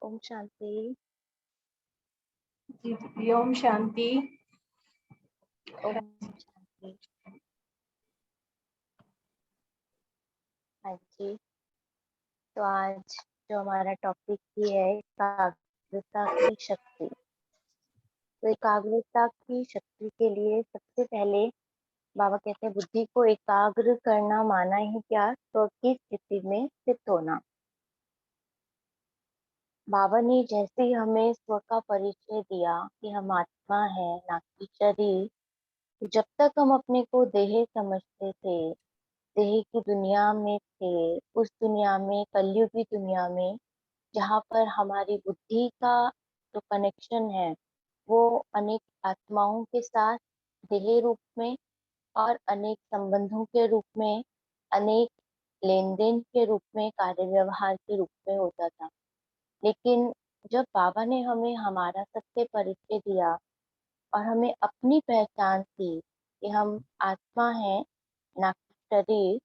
ओम शांति। जी, ओम शांति। ओम शांति। हाँ जी, तो आज जो हमारा टॉपिक ही है एकाग्रता की शक्ति। तो एकाग्रता की शक्ति के लिए सबसे पहले बाबा कहते हैं बुद्धि को एकाग्र करना, माना ही क्या, स्व की स्थिति में स्थित होना। बाबा ने जैसे ही हमें स्व का परिचय दिया कि हम आत्मा है ना कि शरीर, तो जब तक हम अपने को देह समझते थे, देह की दुनिया में थे, उस दुनिया में, कलयुगी दुनिया में, जहाँ पर हमारी बुद्धि का जो कनेक्शन है वो अनेक आत्माओं के साथ देह रूप में और अनेक संबंधों के रूप में, अनेक लेन देन के रूप में, कार्य व्यवहार के रूप में होता था। लेकिन जब बाबा ने हमें हमारा सत्य परिचय दिया और हमें अपनी पहचान दी कि हम आत्मा हैं ना कि शरीर,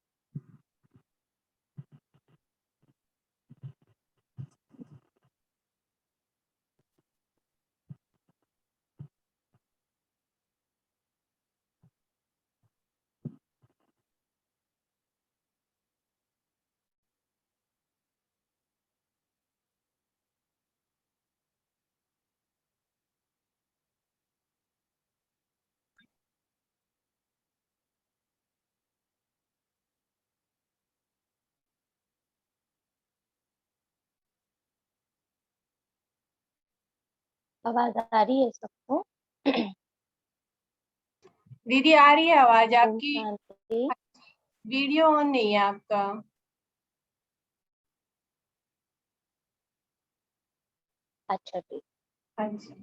आवाज आ रही है सबको? दीदी आ रही है आवाज ओम आपकी? शांति। वीडियो ऑन नहीं है आपका। अच्छा ठीक। हाँ जी।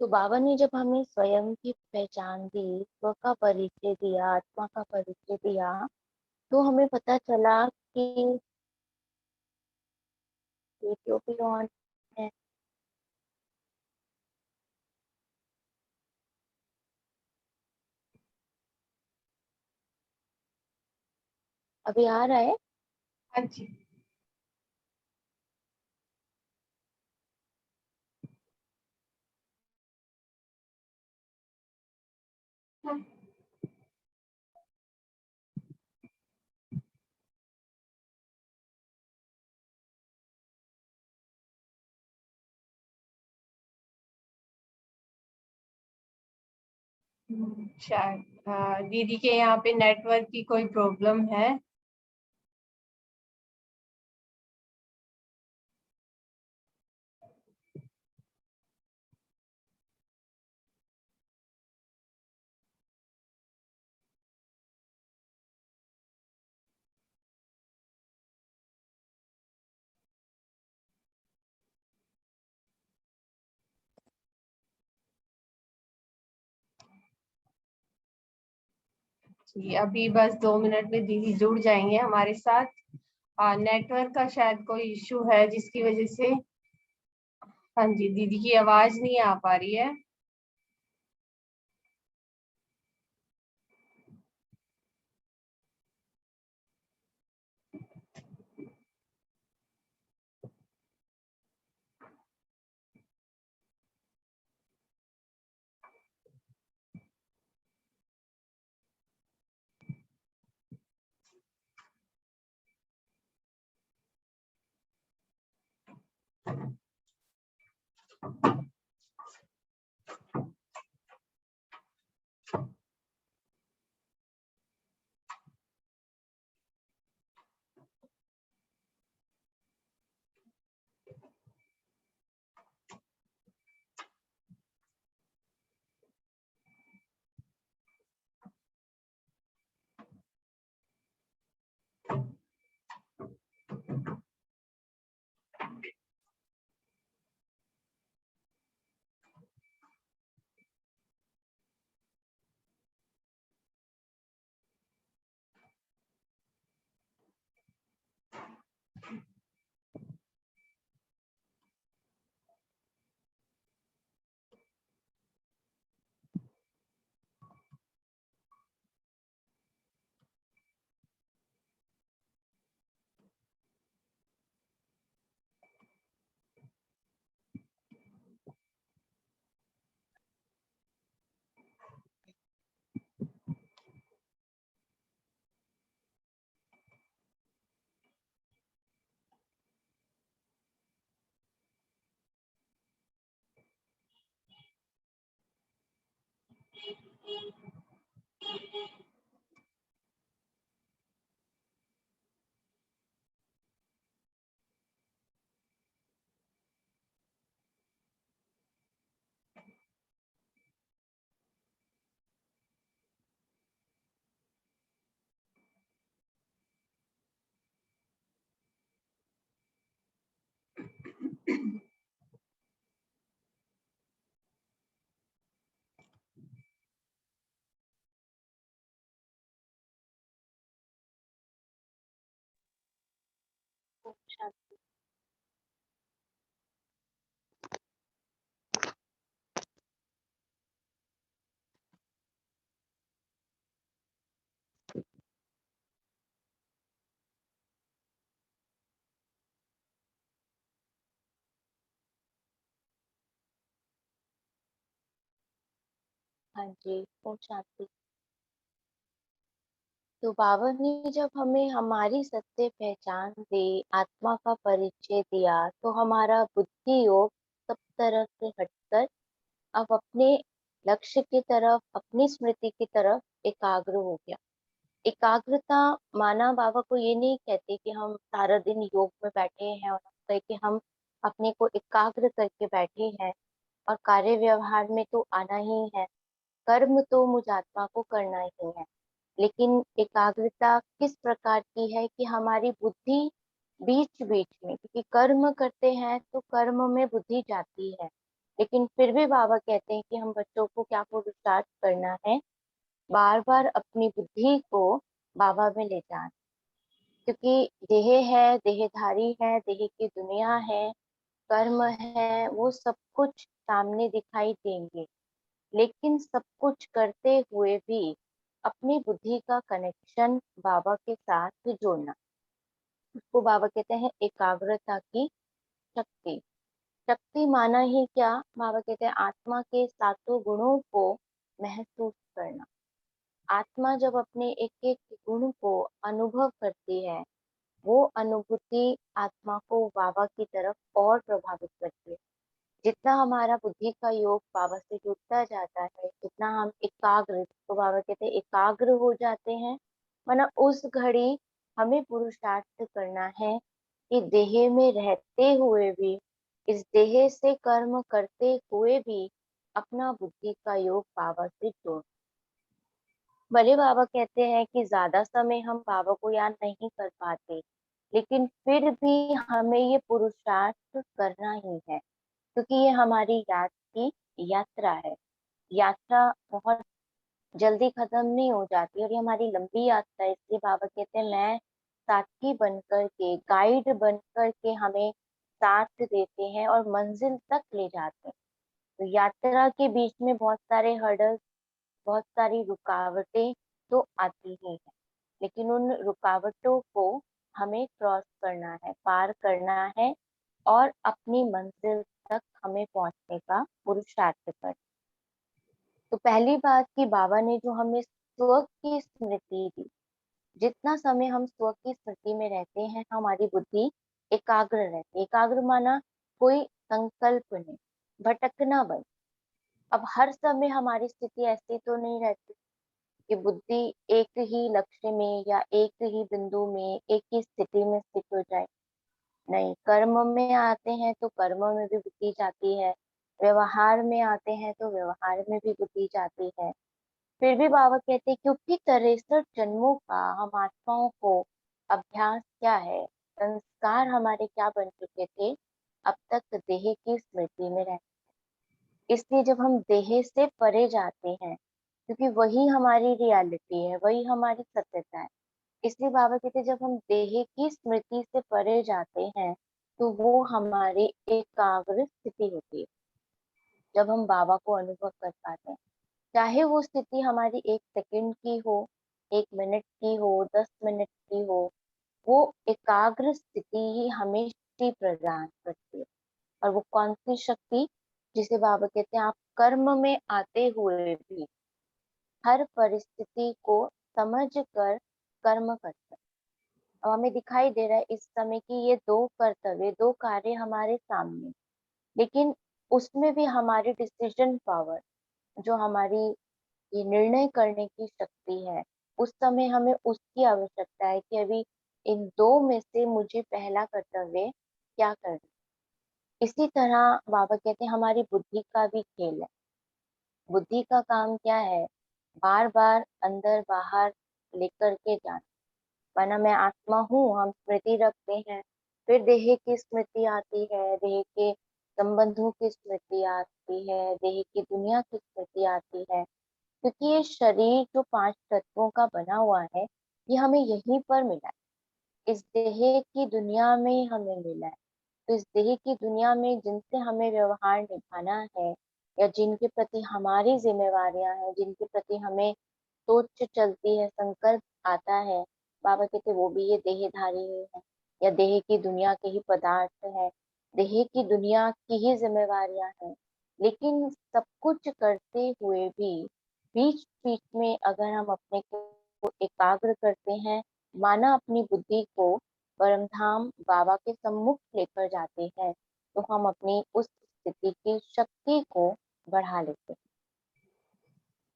तो बाबा ने जब हमें स्वयं की पहचान दी, स्व का परिचय दिया, आत्मा का परिचय दिया, तो हमें पता चला कि वीडियो भी ऑन है। अभी आ रहा है? हाँ जी। शायद दीदी के यहाँ पे नेटवर्क की कोई प्रॉब्लम है। जी, अभी बस 2 मिनट में दीदी जुड़ जाएंगे हमारे साथ। नेटवर्क का शायद कोई इशू है जिसकी वजह से हाँ जी दीदी की आवाज नहीं आ पा रही है। अच्छा। हाँ जी, वो शांति। तो बाबा ने जब हमें हमारी सत्य पहचान दी, आत्मा का परिचय दिया, तो हमारा बुद्धि योग सब तरफ से हटकर अब अपने लक्ष्य की तरफ, अपनी स्मृति की तरफ एकाग्र हो गया। एकाग्रता माना बाबा को ये नहीं कहते कि हम सारा दिन योग में बैठे हैं और कहे कि हम अपने को एकाग्र करके बैठे हैं और कार्य व्यवहार में तो आना ही है, कर्म तो मुझ आत्मा को करना ही है। लेकिन एकाग्रता किस प्रकार की है कि हमारी बुद्धि बीच बीच में, क्योंकि कर्म करते हैं तो कर्म में बुद्धि जाती है, लेकिन फिर भी बाबा कहते हैं कि हम बच्चों को क्या पुरुषार्थ करना है, बार बार अपनी बुद्धि को बाबा में ले जाना। क्योंकि देह है, देहधारी है, देह की दुनिया है, कर्म है, वो सब कुछ सामने दिखाई देंगे, लेकिन सब कुछ करते हुए भी अपनी बुद्धि का कनेक्शन बाबा के साथ जोड़ना, उसको बाबा कहते हैं एकाग्रता की शक्ति। शक्ति माना ही क्या, बाबा कहते हैं आत्मा के सातों गुणों को महसूस करना। आत्मा जब अपने एक एक गुण को अनुभव करती है, वो अनुभूति आत्मा को बाबा की तरफ और प्रभावित करती है। जितना हमारा बुद्धि का योग बाबा से जुड़ता जाता है, जितना हम एकाग्र, तो बाबा कहते हैं एकाग्र हो जाते हैं, वरना उस घड़ी हमें पुरुषार्थ करना है कि देह में रहते हुए भी, इस देह से कर्म करते हुए भी अपना बुद्धि का योग बाबा से जोड़। भले बाबा कहते हैं कि ज्यादा समय हम बाबा को याद नहीं कर पाते, लेकिन फिर भी हमें ये पुरुषार्थ करना ही है, क्योंकि ये हमारी याद की यात्रा है। यात्रा बहुत जल्दी खत्म नहीं हो जाती और ये हमारी लंबी यात्रा है, इसलिए बाबा कहते हैं मैं साथी बनकर के, गाइड बनकर के हमें साथ देते हैं और मंजिल तक ले जाते हैं। तो यात्रा के बीच में बहुत सारे हर्डल्स, बहुत सारी रुकावटें तो आती ही हैं, लेकिन उन रुकावटों को हमें क्रॉस करना है, पार करना है और अपनी मंजिल तक हमें पहुंचने का पुरुषार्थ करना। तो पहली बात कि बाबा ने जो हमें स्व की स्मृति दी, जितना समय हम स्व की स्मृति में रहते हैं, हमारी बुद्धि एकाग्र रहती है। एकाग्र माना कोई संकल्प नहीं, भटकना बंद। अब हर समय हमारी स्थिति ऐसी तो नहीं रहती कि बुद्धि एक ही लक्ष्य में या एक ही बिंदु में, एक ही स्थिति में स्थित हो जाए। नहीं, कर्म में आते हैं तो कर्म में भी बुद्धि जाती है, व्यवहार में आते हैं तो व्यवहार में भी बुद्धि जाती है। फिर भी बाबा कहते हैं क्योंकि 63 जन्मों का हम आत्माओं को अभ्यास क्या है, संस्कार हमारे क्या बन चुके थे, अब तक देह की स्मृति में रह। इसलिए जब हम देह से परे जाते हैं, क्योंकि वही हमारी रियलिटी है, वही हमारी सत्यता है, इसलिए बाबा कहते हैं जब हम देह की स्मृति से परे जाते हैं, तो वो हमारी एकाग्र स्थिति होती है, जब हम बाबा को अनुभव कर पाते हैं। चाहे वो स्थिति हमारी 1 सेकंड की हो, 1 मिनट की हो, 10 मिनट की हो, वो एकाग्र स्थिति ही हमें शक्ति प्रदान करती है। और वो कौन सी शक्ति, जिसे बाबा कहते हैं आप कर्म में आते हुए भी हर परिस्थिति को समझ कर कर्म करते हैं। अब हमें दिखाई दे रहा है इस समय की ये दो कर्तव्य, दो कार्य हमारे सामने, लेकिन उसमें भी हमारी डिसीजन पावर, जो हमारी ये निर्णय करने की शक्ति है। उस समय हमें उसकी आवश्यकता है कि अभी इन दो में से मुझे पहला कर्तव्य क्या करना है। इसी तरह बाबा कहते हैं हमारी बुद्धि का भी खेल है। बुद्धि का काम क्या है? बार बार अंदर बाहर लेकर के जाना। माना मैं आत्मा हूँ, हम स्मृति रखते हैं, फिर देह की स्मृति आती है, देह के संबंधों की स्मृति आती है, देह की दुनिया की स्मृति आती है। क्योंकि ये शरीर जो 5 तत्वों का बना हुआ है, ये हमें यहीं पर मिला है, इस देह की दुनिया में हमें मिला है। तो इस देह की दुनिया में जिनसे हमें व्यवहार निभाना है, या जिनके प्रति हमारी जिम्मेवारियां हैं, जिनके प्रति हमें सोच चलती है, संकल्प आता है, बाबा कहते वो भी ये देहधारी ही है, या देह की दुनिया के ही पदार्थ है, देह की दुनिया की ही जिम्मेवारियां हैं। लेकिन सब कुछ करते हुए भी बीच बीच में अगर हम अपने को एकाग्र करते हैं, माना अपनी बुद्धि को परम धाम बाबा के सम्मुख लेकर जाते हैं, तो हम अपनी उस स्थिति की शक्ति को बढ़ा लेते हैं।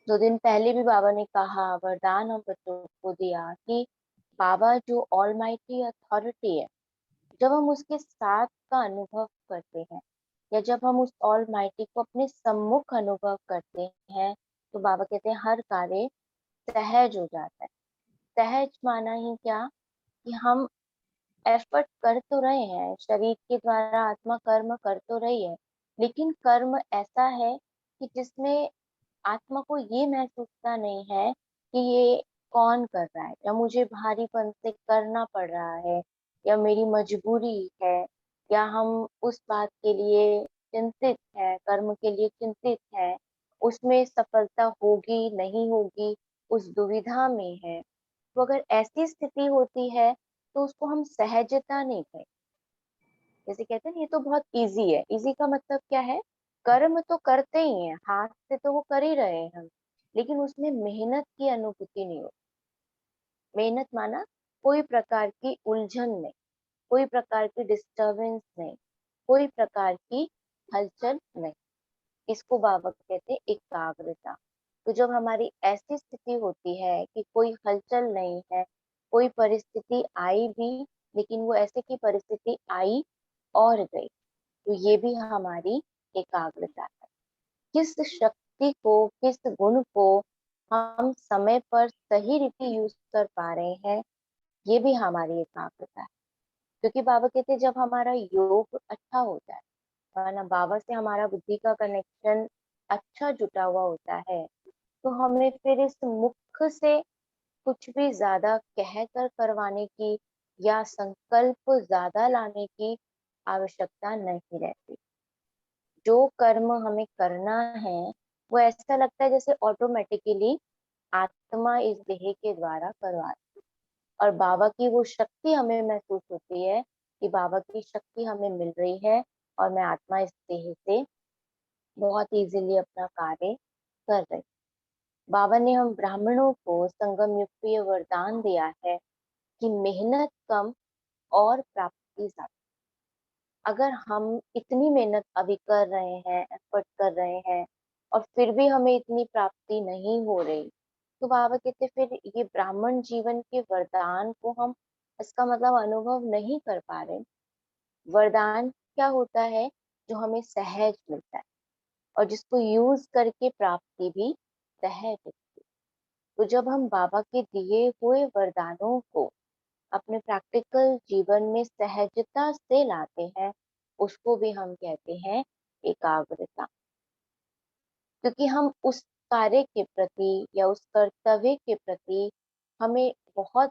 2 दिन पहले भी बाबा ने कहा, वरदान हम बच्चों को दिया कि बाबा जो ऑल माइटी अथॉरिटी है, जब हम उसके साथ का अनुभव करते हैं, या जब हम उस ऑल माइटी को अपने सम्मुख अनुभव करते हैं, तो बाबा कहते हैं हर कार्य सहज हो जाता है। सहज माना ही क्या, कि हम एफर्ट कर तो रहे हैं, शरीर के द्वारा आत्मा कर्म कर तो रही है, लेकिन कर्म ऐसा है कि जिसमें आत्मा को ये महसूसता नहीं है कि ये कौन कर रहा है, या मुझे भारीपन से करना पड़ रहा है, या मेरी मजबूरी है, या हम उस बात के लिए चिंतित है, कर्म के लिए चिंतित है, उसमें सफलता होगी नहीं होगी उस दुविधा में है। तो अगर ऐसी स्थिति होती है, तो उसको हम सहजता नहीं कहें। जैसे कहते हैं ना, ये तो बहुत इजी है। इजी का मतलब क्या है? कर्म तो करते ही हैं, हाथ से तो वो कर ही रहे हैं हम, लेकिन उसमें मेहनत की अनुभूति नहीं होती। मेहनत माना कोई प्रकार की उलझन नहीं, कोई प्रकार की डिस्टरबेंस नहीं, कोई प्रकार की हलचल नहीं। इसको बाबा कहते हैं एकाग्रता। तो जब हमारी ऐसी स्थिति होती है कि कोई हलचल नहीं है, कोई परिस्थिति आई भी, लेकिन वो ऐसे की परिस्थिति आई और गई, तो ये भी हमारी एकाग्रता है। किस शक्ति को, किस गुण को हम समय पर सही रीति यूज कर पा रहे हैं, ये भी हमारी एकाग्रता है। क्योंकि बाबा कहते हैं जब हमारा योग अच्छा होता है, माना बाबा से हमारा बुद्धि का कनेक्शन अच्छा जुटा हुआ होता है, तो हमें फिर इस मुख से कुछ भी ज्यादा कहकर करवाने की, या संकल्प ज्यादा लाने की आवश्यकता नहीं रहती। जो कर्म हमें करना है, वो ऐसा लगता है जैसे ऑटोमेटिकली आत्मा इस देह के द्वारा करवा रही है। और बाबा की वो शक्ति हमें महसूस होती है कि बाबा की शक्ति हमें मिल रही है, और मैं आत्मा इस देह से बहुत इजीली अपना कार्य कर रही। बाबा ने हम ब्राह्मणों को संगम युग पे ये वरदान दिया है कि मेहनत कम और प्राप्ति ज्यादा। अगर हम इतनी मेहनत अभी कर रहे हैं, एफर्ट कर रहे हैं, और फिर भी हमें इतनी प्राप्ति नहीं हो रही, तो बाबा कहते फिर ये ब्राह्मण जीवन के वरदान को हम, इसका मतलब अनुभव नहीं कर पा रहे। वरदान क्या होता है? जो हमें सहज मिलता है, और जिसको यूज करके प्राप्ति भी सहज होती है। तो जब हम बाबा के दिए हुए वरदानों को अपने प्रैक्टिकल जीवन में सहजता से लाते हैं, उसको भी हम कहते हैं एकाग्रता। क्योंकि हम उस कार्य के प्रति या उस कर्तव्य के प्रति हमें बहुत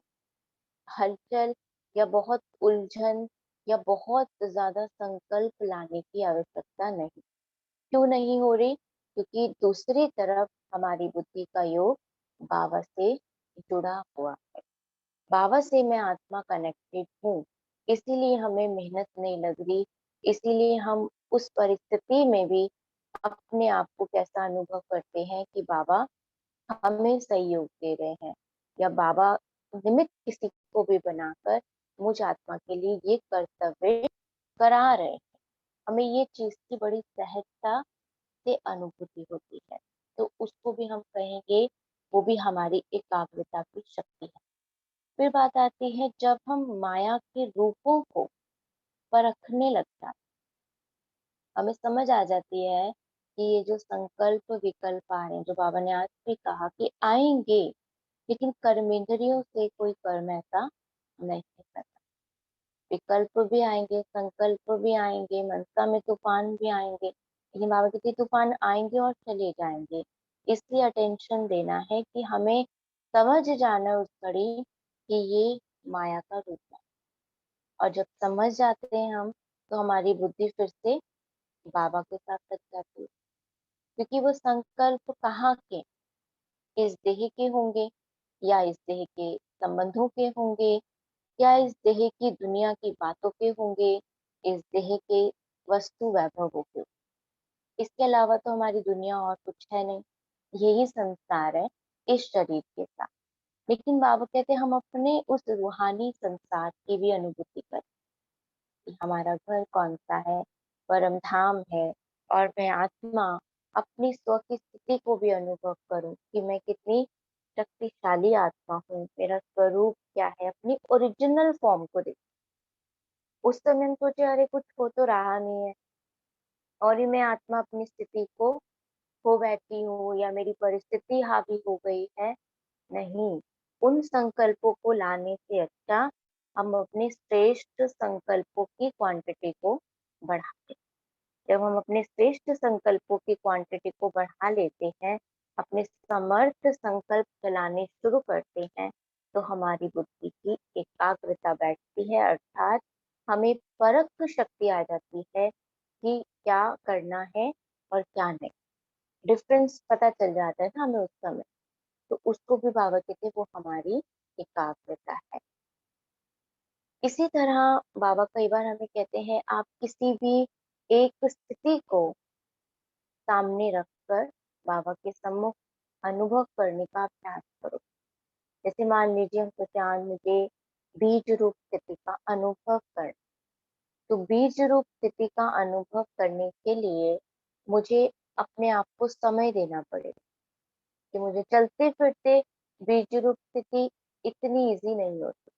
हलचल, या बहुत उलझन, या बहुत ज्यादा संकल्प लाने की आवश्यकता नहीं। क्यों नहीं हो रही? क्योंकि दूसरी तरफ हमारी बुद्धि का योग बाबा से जुड़ा हुआ है। बाबा से मैं आत्मा कनेक्टेड हूँ, इसीलिए हमें मेहनत नहीं लग रही। इसीलिए हम उस परिस्थिति में भी अपने आप को कैसा अनुभव करते हैं कि बाबा हमें सहयोग दे रहे हैं, या बाबा निमित्त किसी को भी बनाकर मुझ आत्मा के लिए ये कर्तव्य करा रहे हैं। हमें ये चीज की बड़ी सहजता से अनुभूति होती है। तो उसको भी हम कहेंगे वो भी हमारी एकाग्रता की शक्ति है। फिर बात आती है जब हम माया के रूपों को परखने लग जाते, हमें समझ आ जाती है कि ये जो संकल्प विकल्प आ रहे हैं, जो बाबा ने आज भी कहा कि आएंगे, लेकिन कर्मेंद्रियों से कोई कर्म ऐसा नहीं करता। विकल्प भी आएंगे, संकल्प भी आएंगे, मनसा में तूफान भी आएंगे, लेकिन बाबा कहते हैं, तूफान आएंगे और चले जाएंगे। इसलिए अटेंशन देना है कि हमें समझ जाना है उस घड़ी कि ये माया का रूप है। और जब समझ जाते हैं हम, तो हमारी बुद्धि फिर से बाबा के साथ लग जाती है, क्योंकि वो संकल्प कहाँ के, इस देह के होंगे या इस देह के संबंधों के होंगे या इस देह की दुनिया की बातों के होंगे, इस देह के वस्तु वैभवों के। इसके अलावा तो हमारी दुनिया और कुछ है नहीं, यही संसार है इस शरीर के साथ। लेकिन बाबा कहते हैं हम अपने उस रूहानी संसार की भी अनुभूति करें कि हमारा घर कौन सा है, परम धाम है, और मैं आत्मा अपनी स्व की स्थिति को भी अनुभव करूं कि मैं कितनी शक्तिशाली आत्मा हूँ, मेरा स्वरूप क्या है, अपनी ओरिजिनल फॉर्म को देख। उस समय हम सोचे अरे कुछ हो तो रहा नहीं है, और ही मैं आत्मा अपनी स्थिति को खो बैठी हूँ या मेरी परिस्थिति हावी हो गई है। नहीं, उन संकल्पों को लाने से अच्छा हम अपने श्रेष्ठ संकल्पों की क्वांटिटी को बढ़ाते। जब हम अपने श्रेष्ठ संकल्पों की क्वांटिटी को बढ़ा लेते हैं, अपने समर्थ संकल्प चलाने शुरू करते हैं, तो हमारी बुद्धि की एकाग्रता बैठती है, अर्थात हमें परख शक्ति आ जाती है कि क्या करना है और क्या नहीं। डिफरेंस पता चल जाता है ना हमें उस समय। तो उसको भी बाबा कहते हैं वो हमारी एकाग्रता है। इसी तरह बाबा कई बार हमें कहते हैं आप किसी भी एक स्थिति को सामने रखकर बाबा के सम्मुख अनुभव करने का अभ्यास करो। जैसे मान लीजिए हम सोचे आज मुझे बीज रूप स्थिति का अनुभव कर, तो बीज रूप स्थिति का अनुभव करने के लिए मुझे अपने आप को समय देना पड़ेगा कि मुझे चलते फिरते बीज रूप स्थिति इतनी इजी नहीं होती।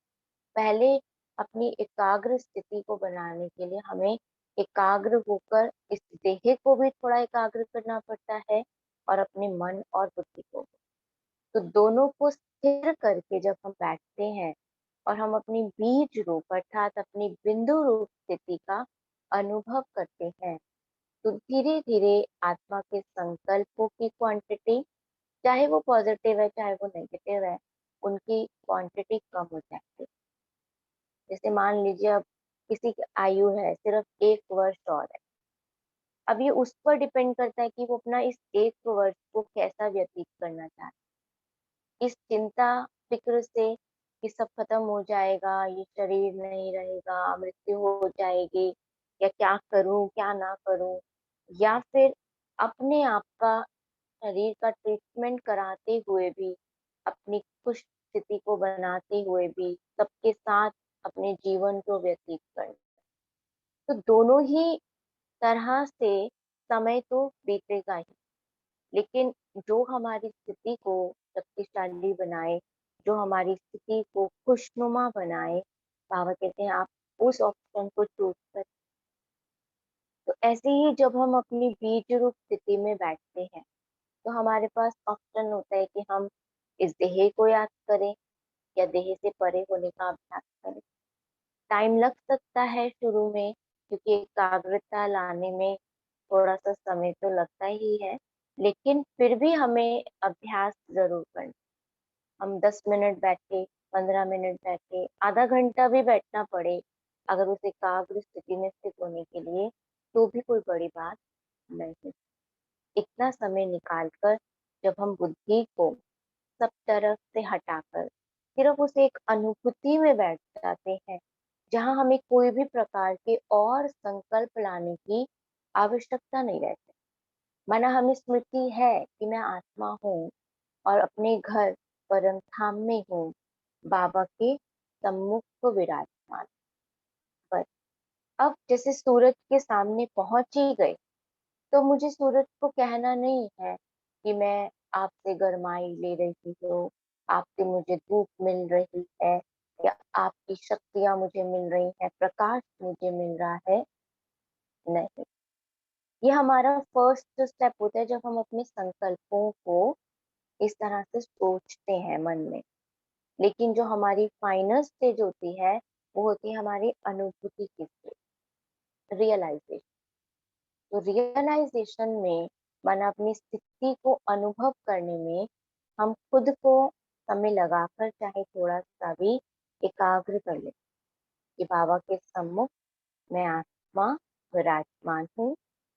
पहले अपनी एकाग्र स्थिति को बनाने के लिए हमें एकाग्र होकर इस देह को भी थोड़ा एकाग्र करना पड़ता है और अपने मन और बुद्धि को भी। तो दोनों को स्थिर करके जब हम बैठते हैं और हम अपनी बीज रूप अर्थात अपनी बिंदु रूप स्थिति का अनुभव करते हैं, तो धीरे धीरे आत्मा के संकल्पों की क्वांटिटी, चाहे वो पॉजिटिव है चाहे वो नेगेटिव है, उनकी क्वांटिटी कम हो जाती है। जैसे मान लीजिए अब किसी की आयु है सिर्फ 1 वर्ष और है, अब ये उस पर डिपेंड करता है कि वो अपना इस 1 वर्ष को कैसा व्यतीत करना चाहता है। इस चिंता फिक्र से कि सब खत्म हो जाएगा, ये शरीर नहीं रहेगा, मृत्यु हो जाएगी, या क्या करूं क्या ना करूं, या फिर अपने आप का शरीर का ट्रीटमेंट कराते हुए भी, अपनी खुश स्थिति को बनाते हुए भी सबके साथ अपने जीवन को व्यतीत करना। तो दोनों ही तरह से समय तो बीतेगा ही, लेकिन जो हमारी स्थिति को शक्तिशाली बनाए, जो हमारी स्थिति को खुशनुमा बनाए, बाबा कहते हैं आप उस ऑप्शन को चूज कर। तो ऐसे ही जब हम अपनी बीज रूप स्थिति में बैठते हैं, तो हमारे पास ऑप्शन होता है कि हम इस देह को याद करें या देह से परे होने का अभ्यास करें। टाइम लग सकता है शुरू में, क्योंकि एकाग्रता लाने में थोड़ा सा समय तो लगता ही है, लेकिन फिर भी हमें अभ्यास जरूर करना। हम 10 मिनट बैठे, 15 मिनट बैठे, आधा घंटा भी बैठना पड़े अगर उस एकाग्र स्थिति में स्थित होने के लिए, तो भी कोई बड़ी बात नहीं। इतना समय निकालकर जब हम बुद्धि को सब तरफ से हटाकर सिर्फ उस एक अनुभूति में बैठ जाते हैं, जहां हमें कोई भी प्रकार के और संकल्प लाने की आवश्यकता नहीं रहती। माना हमें स्मृति है कि मैं आत्मा हूँ और अपने घर परम धाम में हूँ, बाबा के सम्मुख को विराजमान। पर अब जैसे सूरज के सामने पहुंच ही गए, तो मुझे सूरज को कहना नहीं है कि मैं आपसे गरमाई ले रही हूँ, आपसे मुझे धूप मिल रही है या आपकी शक्तियाँ मुझे मिल रही हैं, प्रकाश मुझे मिल रहा है, नहीं। ये हमारा फर्स्ट स्टेप होता है जब हम अपने संकल्पों को इस तरह से सोचते हैं मन में। लेकिन जो हमारी फाइनल स्टेज होती है, वो होती है हमारी अनुभूति की स्टेज, रियलाइजेशन। तो रियलाइजेशन में मन अपनी स्थिति को अनुभव करने में हम खुद को समय लगाकर चाहे थोड़ा सा भी एकाग्र कर ले कि बाबा के सम्मुख मैं आत्मा विराजमान हूँ,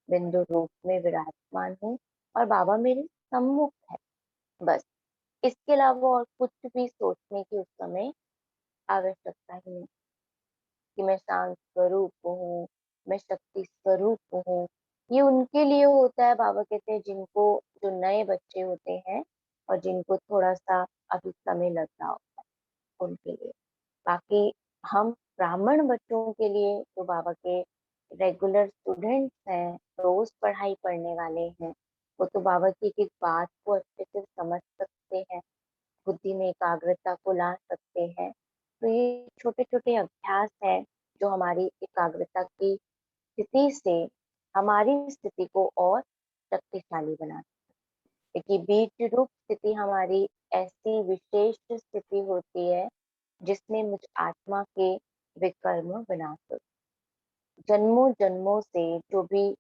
बिंदु रूप में विराजमान हूँ और बाबा मेरे सम्मुख है। बस इसके अलावा और कुछ भी सोचने की उस समय आवश्यकता ही नहीं कि मैं शांत स्वरूप हूँ, मैं शक्ति स्वरूप हूँ। ये उनके लिए होता है, बाबा कहते हैं, जिनको, जो नए बच्चे होते हैं और जिनको थोड़ा सा अभी समय लग रहा होता है उनके लिए। बाकी हम ब्राह्मण बच्चों के लिए जो बाबा के रेगुलर स्टूडेंट्स हैं, रोज पढ़ाई पढ़ने वाले हैं, वो तो बाबा की एक एक बात को अच्छे से समझ सकते हैं, बुद्धि में एकाग्रता को ला सकते हैं। तो ये छोटे छोटे अभ्यास है जो हमारी एकाग्रता की स्थिति से हमारी स्थिति को और शक्तिशाली बनाते हैं। क्योंकि बीज रूप स्थिति हमारी ऐसी विशेष स्थिति होती है जिसमें मुझ आत्मा के विकर्म विनाश, जन्मों जन्मों से जो भी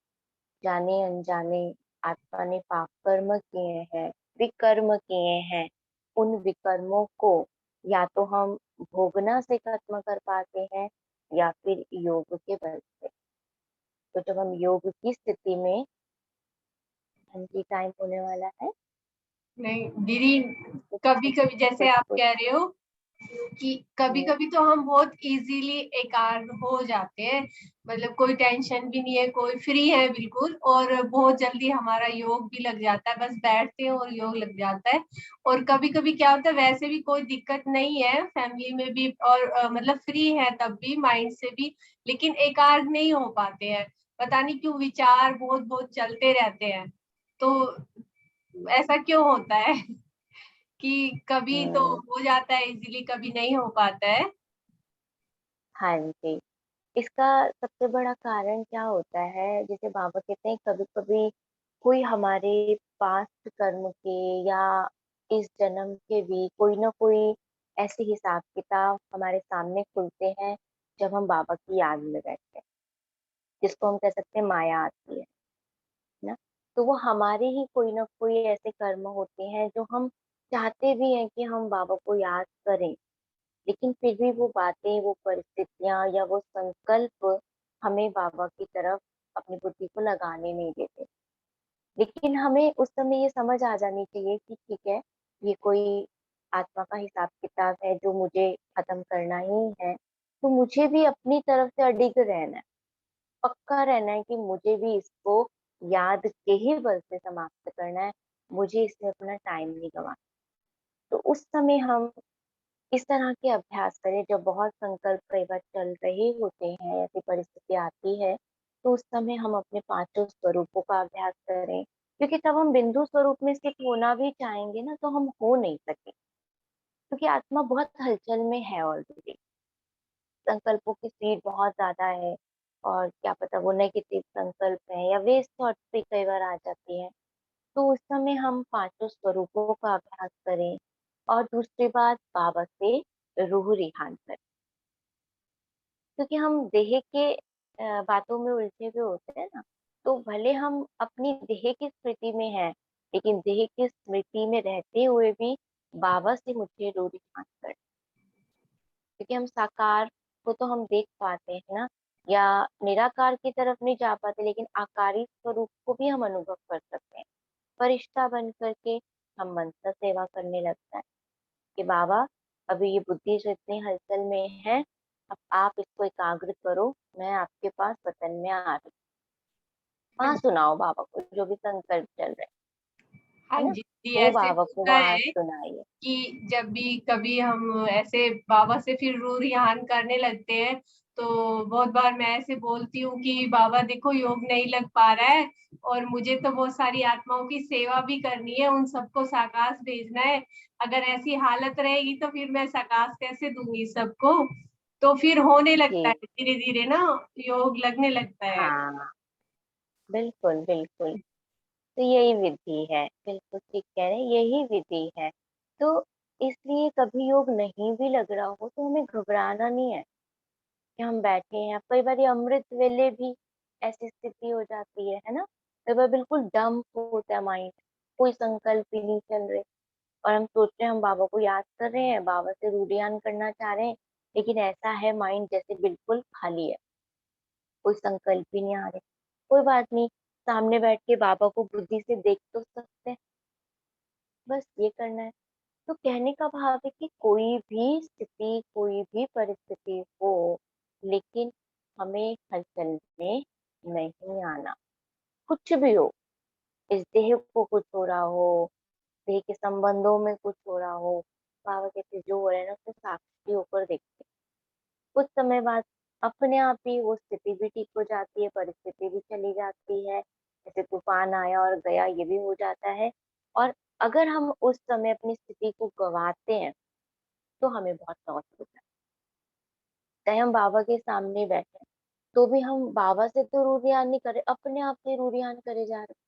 जाने अनजाने आत्मा ने पाप कर्म किए हैं, विकर्म किए हैं, उन विकर्मों को या तो हम भोगना से खत्म कर पाते हैं या फिर योग के बल से। तो जब हम योग की स्थिति में, हाँ जी, टाइम होने वाला है। नहीं दीदी, कभी कुछ कभी जैसे कुछ आप कुछ कह रहे हो कि कभी हम्म, कभी तो हम बहुत इजीली एकाग्र हो जाते हैं, मतलब कोई टेंशन भी नहीं है, कोई फ्री है बिल्कुल, और बहुत जल्दी हमारा योग भी लग जाता है, बस बैठते हैं और योग लग जाता है। और कभी कभी क्या होता है, वैसे भी कोई दिक्कत नहीं है फैमिली में भी, और मतलब फ्री है तब भी माइंड से भी, लेकिन एकाग्र नहीं हो पाते हैं। पता नहीं क्यों विचार बहुत बहुत चलते रहते हैं। तो ऐसा क्यों होता है कि कभी तो हम्म, हो जाता है इजीली, कभी नहीं हो पाता है? हाँ जी। इसका सबसे बड़ा कारण क्या होता है, जैसे बाबा कहते हैं, कभी कभी कोई हमारे पास्ट कर्म के या इस जन्म के भी कोई ना कोई ऐसे हिसाब किताब हमारे सामने खुलते हैं जब हम बाबा की याद में बैठते हैं, जिसको हम कह सकते हैं माया आती है ना। तो वो हमारे ही कोई ना कोई ऐसे कर्म होते हैं जो हम चाहते भी हैं कि हम बाबा को याद करें, लेकिन फिर भी वो बातें, वो परिस्थितियां या वो संकल्प हमें बाबा की तरफ अपनी बुद्धि को लगाने नहीं देते। लेकिन हमें उस समय ये समझ आ जानी चाहिए कि ठीक है, ये कोई आत्मा का हिसाब किताब है जो मुझे खत्म करना ही है। तो मुझे भी अपनी तरफ से अडिग रहना है, पक्का रहना है कि मुझे भी इसको याद के ही बल से समाप्त करना है, मुझे इसमें अपना टाइम नहीं गंवाना। तो उस समय हम इस तरह के अभ्यास करें। जब बहुत संकल्प कई बार चल रहे होते हैं, ऐसी परिस्थिति आती है, तो उस समय हम अपने पांचों स्वरूपों का अभ्यास करें, क्योंकि तब हम बिंदु स्वरूप में स्थित होना भी चाहेंगे ना, तो हम हो नहीं सके, क्योंकि आत्मा बहुत हलचल में है ऑलरेडी, संकल्पों की स्पीड बहुत ज्यादा है, और क्या पता वो नेगेटिव संकल्प है या वेस्ट थॉट भी कई बार आ जाती है। तो उस समय हम पांचों स्वरूपों का अभ्यास करें, और दूसरी बात, बाबा से रूह रिहान करें, क्योंकि हम देह के बातों में उलझे हुए होते हैं ना। तो भले हम अपनी देह की स्मृति में हैं, लेकिन देह की स्मृति में रहते हुए भी बाबा से मुझे रूह रिहान करें, क्योंकि हम साकार को तो हम देख पाते हैं ना, या निराकार की तरफ नहीं जा पाते, लेकिन आकारी स्वरूप को भी हम अनुभव कर सकते हैं। फरिश्ता बन करके हम मनसा सेवा करने लगता है कि बाबा, अभी ये बुद्धि जो इतनी हलचल में है, अब आप इसको एकाग्र करो, मैं आपके पास वतन में आ रही हूँ। वहां सुनाओ बाबा को जो भी संकल्प चल रहे हाँ है ना, जी जी, वो ऐसे बाबा को होता वहां है सुनाइए। कि जब भी कभी हम ऐसे बाबा से फिर रूह रिहान करने लगते हैं, तो बहुत बार मैं ऐसे बोलती हूँ कि बाबा देखो योग नहीं लग पा रहा है और मुझे तो बहुत सारी आत्माओं की सेवा भी करनी है, उन सबको साकाश भेजना है। अगर ऐसी हालत रहेगी तो फिर मैं साकाश कैसे दूंगी सबको? तो फिर होने लगता है जी, धीरे-धीरे ना, योग लगने लगता है। हाँ, बिल्कुल, बिल्कुल। तो यही विधि है, बिल्कुल ठीक कह रहे हैं, यही विधि है। तो इसलिए कभी योग नहीं भी लग रहा हो तो हमें घबराना नहीं है कि हम बैठे हैं। कई बार ये अमृत वेले भी ऐसी स्थिति हो जाती है ना? कई बार बिल्कुल डंप होता है माइंड, कोई संकल्प ही नहीं चल रहे और हम सोच रहे हैं हम बाबा को याद कर रहे हैं, बाबा से रूढ़ियान करना चाह रहे हैं, लेकिन ऐसा है माइंड जैसे बिल्कुल खाली है, कोई संकल्प ही नहीं आ रहे। कोई बात नहीं, सामने बैठ के बाबा को बुद्धि से देख तो सकते हैं, बस ये करना है। तो कहने का भाव है कि कोई भी स्थिति, कोई भी परिस्थिति हो, लेकिन हमें हलचल में नहीं आना। कुछ भी हो, इस देह को कुछ हो रहा हो, देह के संबंधों में कुछ हो रहा हो, बाबा कहते जो हो रहा है ना उसको साक्षी होकर देखते। कुछ समय बाद अपने आप ही वो स्थिति भी ठीक हो जाती है, परिस्थिति भी चली जाती है। जैसे तूफान आया और गया, ये भी हो जाता है। और अगर हम उस समय अपनी स्थिति को गंवाते हैं तो हमें बहुत लॉस होता है। चाहे हम बाबा के सामने बैठे हैं, तो भी हम बाबा से तो रूढ़ियान नहीं करे, अपने आप से रूढ़ियान करे जा रहे हैं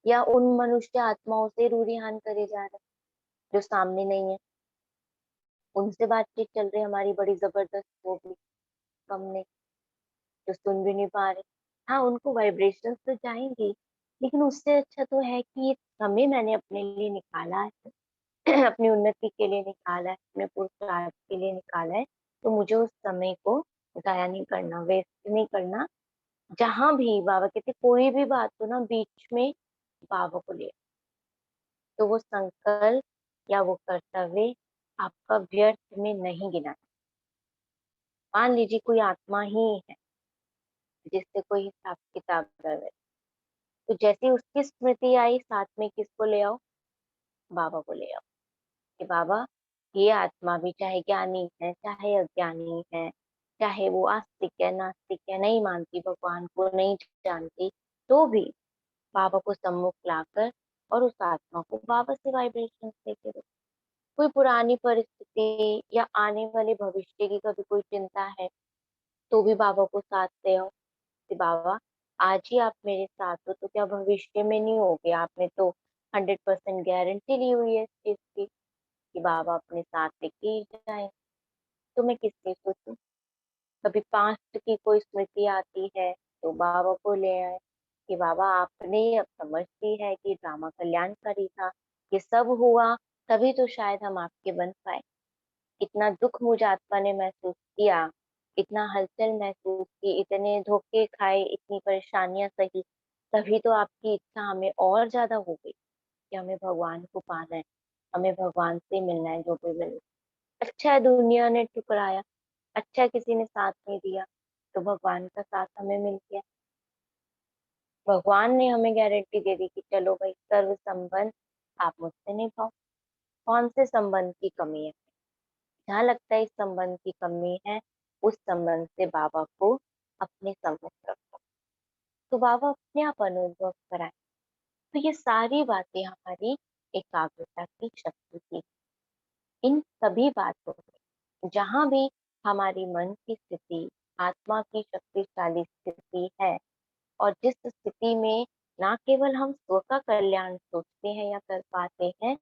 या उन मनुष्य आत्माओं से रूढ़ियान करे जा रहे हैं जो सामने नहीं है। उनसे बातचीत चल रही है हमारी बड़ी जबरदस्त, वो भी कम नहीं, जो सुन भी नहीं पा रहे। हाँ, उनको वाइब्रेशंस तो जाएंगी, लेकिन उससे अच्छा तो है कि ये समय मैंने अपने लिए निकाला है, अपनी उन्नति के लिए निकाला है, अपने पुरुषार्थ के लिए निकाला है, तो मुझे उस समय को जाया नहीं करना, वेस्ट नहीं करना। जहां भी बाबा कहते कोई भी बात हो ना बीच में बाबा को ले, तो वो संकल्प या वो कर्तव्य आपका व्यर्थ में नहीं गिना। मान लीजिए कोई आत्मा ही है जिससे कोई हिसाब किताब कर रहे, तो जैसे ही उसकी स्मृति आई साथ में किसको ले आओ, बाबा को ले आओ कि बाबा ये आत्मा भी चाहे ज्ञानी है चाहे अज्ञानी है, चाहे वो आस्तिक है नास्तिक है, नहीं मानती भगवान को, नहीं जानती, तो भी बाबा को सम्मुख लाकर और उस आत्मा को बाबा से वाइब्रेशन देके दो। कोई पुरानी परिस्थिति या आने वाले भविष्य की कभी कोई चिंता है, तो भी बाबा को साथ ले आओ कि बाबा आज ही आप मेरे साथ हो तो क्या भविष्य में नहीं होगे? आपने तो 100% गारंटी ली हुई है इस चीज की कि बाबा अपने साथ लेके ही जाए, तो मैं किस लिए सोचूं? कभी पास्ट की कोई स्मृति आती है तो बाबा को ले आए कि बाबा आपने अब समझ ली है कि ड्रामा कल्याणकारी था, ये सब हुआ तभी तो शायद हम आपके बन पाए। इतना दुख मुझ आत्मा ने महसूस किया, इतना हलचल महसूस की, इतने धोखे खाए, इतनी परेशानियां सही, तभी तो आपकी इच्छा हमें और ज्यादा हो गई कि हमें भगवान को पाना है, हमें भगवान से मिलना है जो भी मिले। अच्छा है दुनिया ने ठुकराया, अच्छा है किसी ने साथ नहीं दिया, तो भगवान का साथ हमें मिल गया। भगवान ने हमें गारंटी दे दी कि चलो भाई सर्व संबंध आप मुझसे निभाओ। कौन से संबंध की कमी है? जहाँ लगता है इस संबंध की कमी है, उस संबंध से बाबा को अपने सम्मुख रखो, तो बाबा अपने आप अनुभव कराए। तो ये सारी बातें हमारी एकाग्रता की शक्ति की, इन सभी बातों में जहाँ भी हमारी मन की स्थिति, आत्मा की शक्तिशाली स्थिति है और जिस स्थिति में ना केवल हम स्व का कल्याण सोचते हैं या कर पाते हैं,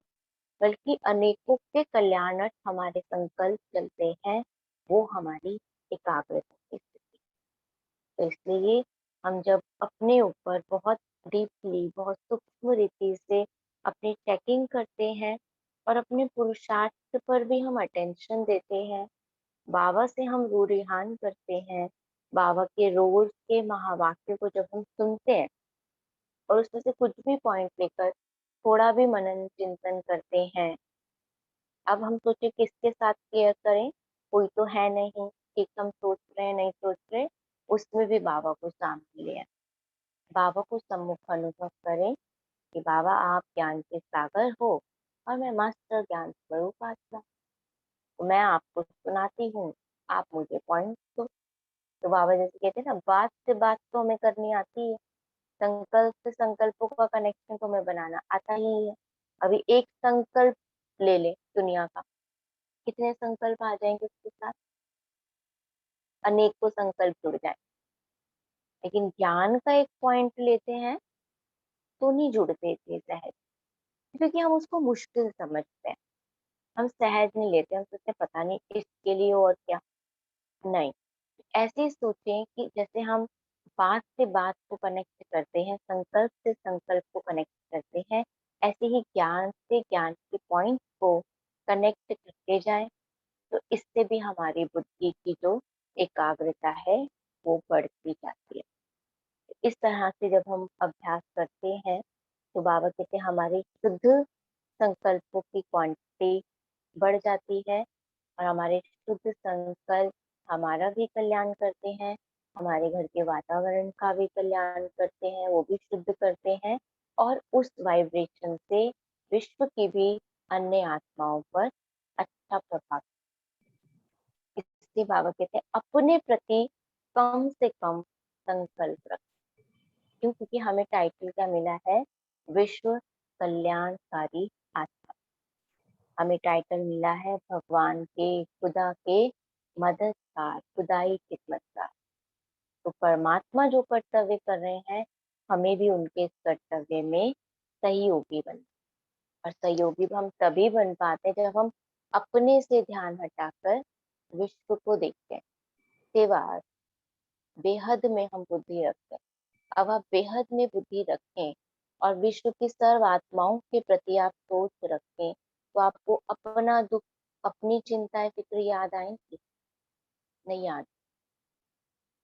बल्कि अनेकों के कल्याणार्थ हमारे संकल्प चलते हैं, वो हमारी एकाग्रता की स्थिति। तो इसलिए हम जब अपने ऊपर बहुत डीपली, बहुत सूक्ष्म रीति से अपनी चेकिंग करते हैं और अपने पुरुषार्थ पर भी हम अटेंशन देते हैं, बाबा से हम रूढ़ियान करते हैं, बाबा के रोज के महावाक्य को जब हम सुनते हैं और उसमें से कुछ भी पॉइंट लेकर थोड़ा भी मनन चिंतन करते हैं, अब हम सोचे किसके साथ केयर करें, कोई तो है नहीं, ठीक हम सोच रहे हैं नहीं सोच रहे, उसमें भी बाबा को सामने ले आए, बाबा को सम्मुख अनुभव करें कि बाबा आप ज्ञान के सागर हो और मैं मस्त ज्ञान स्वरूप आत्मा, तो मैं आपको सुनाती हूँ, आप मुझे पॉइंट दो। तो बाबा जैसे कहते हैं ना, बात से बात तो हमें करनी आती है, संकल्प से संकल्पों का कनेक्शन तो हमें बनाना आता ही है। अभी एक संकल्प ले ले दुनिया का, कितने संकल्प आ जाएंगे उसके साथ, अनेकों संकल्प जुड़ जाए। लेकिन ज्ञान का एक पॉइंट लेते हैं तो नहीं जुड़ते इतने सहज, क्योंकि हम उसको मुश्किल समझते हैं। हम सहज नहीं लेते, हम सोचते हैं पता नहीं इसके लिए और क्या। नहीं, ऐसे ही सोचें कि जैसे हम बात से बात को कनेक्ट करते हैं, संकल्प से संकल्प को कनेक्ट करते हैं, ऐसे ही ज्ञान से ज्ञान के पॉइंट को कनेक्ट करते जाएं। तो इससे भी हमारी बुद्धि की जो एकाग्रता है वो बढ़ती जाती है। इस तरह से जब हम अभ्यास करते हैं तो बाबा कहते हैं हमारी शुद्ध संकल्पों की क्वांटिटी बढ़ जाती है, और हमारे शुद्ध संकल्प हमारा भी कल्याण करते हैं, हमारे घर के वातावरण का भी कल्याण करते हैं, वो भी शुद्ध करते हैं, और उस वाइब्रेशन से विश्व की भी अन्य आत्माओं पर अच्छा प्रभाव। इसलिए बाबा कहते हैं अपने प्रति कम से कम संकल्प रखें। क्यों? क्योंकि हमें टाइटल क्या मिला है, विश्व कल्याणकारी आत्मा। हमें टाइटल मिला है भगवान के, खुदा के मददगार, खुदाई खिदमतगार। तो परमात्मा जो कर्तव्य कर रहे हैं, हमें भी उनके इस कर्तव्य में सहयोगी बनना। और सहयोगी हम तभी बन पाते हैं जब हम अपने से ध्यान हटाकर विश्व को देखते हैं। सेवा बेहद में हम बुद्धि रखते हैं। अब आप बेहद में बुद्धि रखें और विश्व की सर्व आत्माओं के प्रति आप सोच रखें, तो आपको अपना दुख, अपनी चिंताएं फिक्र याद आएंगी? नहीं याद।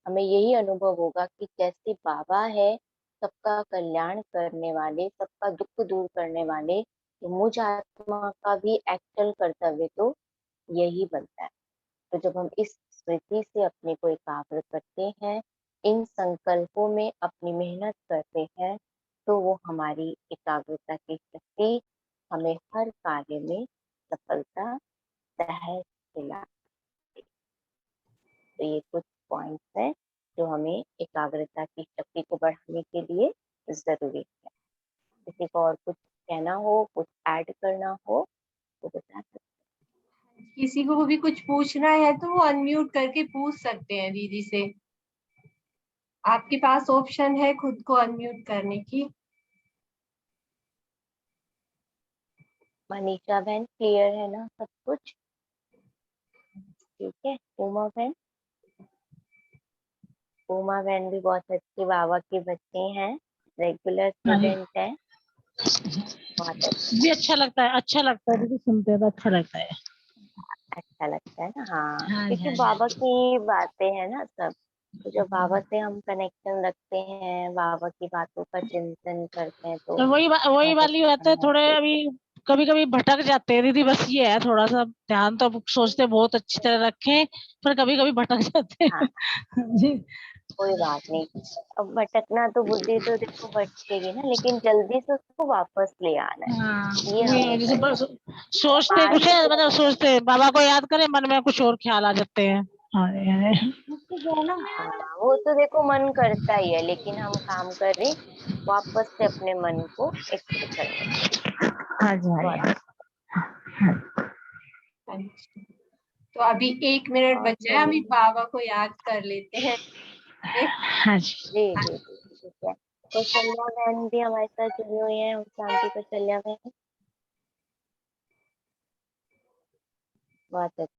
हमें यही अनुभव होगा कि जैसे बाबा है सबका कल्याण करने वाले, सबका दुख दूर करने वाले, तो मुझ आत्मा का भी एक्चुअल कर्तव्य तो यही बनता है। तो जब हम इस स्मृति से अपने को एकाग्र करते हैं, इन संकल्पों में अपनी मेहनत करते हैं, तो वो हमारी एकाग्रता की शक्ति हमें हर कार्य में सफलता सहज दिलाती है। तो ये कुछ पॉइंट्स है जो हमें एकाग्रता की शक्ति को बढ़ाने के लिए जरूरी है। किसी को और कुछ कहना हो, कुछ ऐड करना हो तो बता सकते। किसी को भी कुछ पूछना है तो वो अनम्यूट करके पूछ सकते हैं दीदी से। आपके पास ऑप्शन है खुद को अनम्यूट करने की। मनीषा बहन क्लियर है ना सब कुछ? ठीक है। उमा बहन, उमा बहन भी बहुत अच्छी बाबा की बच्ची हैं, रेगुलर स्टूडेंट है। बहुत भी अच्छा लगता है दीदी, सुनते हैं तो अच्छा लगता है। अच्छा लगता है ना। हाँ, हाँ क्योंकि हाँ बाबा की बातें हैं ना सब। तो जब बाबा से हम कनेक्शन रखते हैं, बाबा की बातों का चिंतन करते हैं, तो तो वही बहुत वाली बात अच्छा है, थोड़े महसूस। अभी कभी कभी भटक जाते हैं दीदी, बस ये है थोड़ा सा ध्यान तो सोचते बहुत अच्छी तरह रखें, पर कभी कभी भटक जाते हाँ, हैं। जी। कोई बात नहीं। अब भटकना तो बुद्धि तो देखो भटकेगी ना, लेकिन जल्दी से उसको वापस ले आना हाँ, है, ये वही है, हमें जैसे करना बस है। सोचते कुछ मार्ग है, जो मतलब सोचते हैं बाबा को याद करें, मन में कुछ और ख्याल आ जाते हैं। हाँ, हाँ, वो तो देखो मन करता ही है, लेकिन हम काम करें वापस से अपने मन को स्थिर करने के लिए। हाँ जी, बहुत हाँ अच्छा, तो अभी 1 मिनट और बचा है, अभी चलिए। बाबा को याद कर लेते हैं। हाँ जी। जी जी जी, ठीक है। कौशल्या बहन भी हमारे साथ जुड़ी हुई है, शांति कौशल्या बहन। बहुत